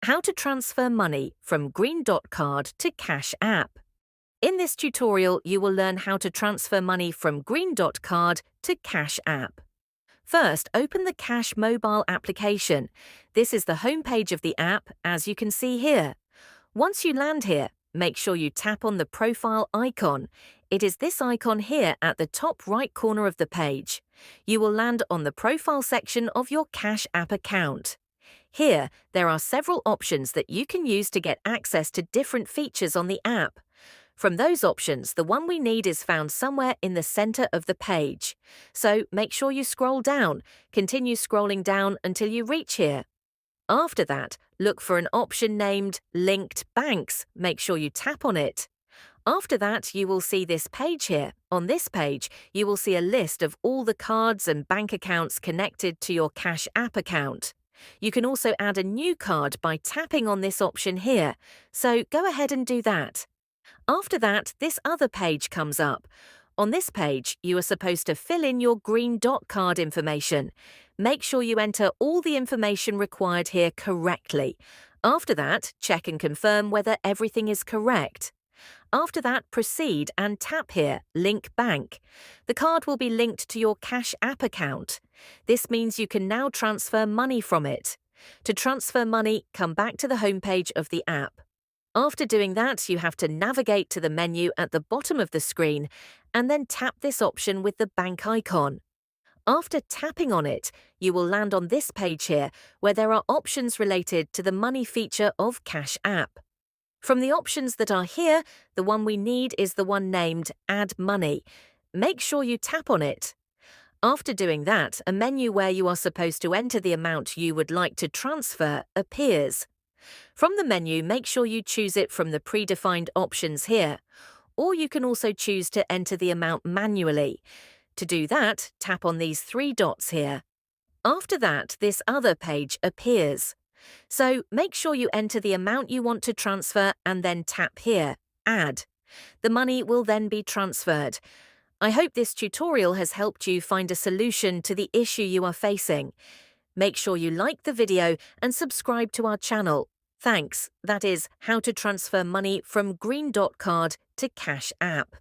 How to transfer money from Greendot card to Cash app. In this tutorial, you will learn how to transfer money from Greendot card to Cash app. First, open the Cash mobile application. This is the homepage of the app, as you can see here. Once you land here, make sure you tap on the profile icon. It is this icon here at the top right corner of the page. You will land on the profile section of your Cash app account. Here, there are several options that you can use to get access to different features on the app. From those options, the one we need is found somewhere in the center of the page. So make sure you scroll down. Continue scrolling down until you reach here. After that, look for an option named Linked Banks. Make sure you tap on it. After that, you will see this page here. On this page, you will see a list of all the cards and bank accounts connected to your Cash app account. You can also add a new card by tapping on this option here, so go ahead and do that. After that, this other page comes up. On this page, you are supposed to fill in your Greendot card information. Make sure you enter all the information required here correctly. After that, check and confirm whether everything is correct. After that, proceed and tap here, Link Bank. The card will be linked to your Cash app account. This means you can now transfer money from it. To transfer money, come back to the homepage of the app. After doing that, you have to navigate to the menu at the bottom of the screen and then tap this option with the bank icon. After tapping on it, you will land on this page here where there are options related to the money feature of Cash app. From the options that are here, the one we need is the one named Add Money. Make sure you tap on it. After doing that, a menu where you are supposed to enter the amount you would like to transfer appears. From the menu, make sure you choose it from the predefined options here, or you can also choose to enter the amount manually. To do that, tap on these three dots here. After that, this other page appears. So make sure you enter the amount you want to transfer and then tap here, Add. The money will then be transferred. I hope this tutorial has helped you find a solution to the issue you are facing. Make sure you like the video and subscribe to our channel. Thanks. That is how to transfer money from Greendot card to Cash app.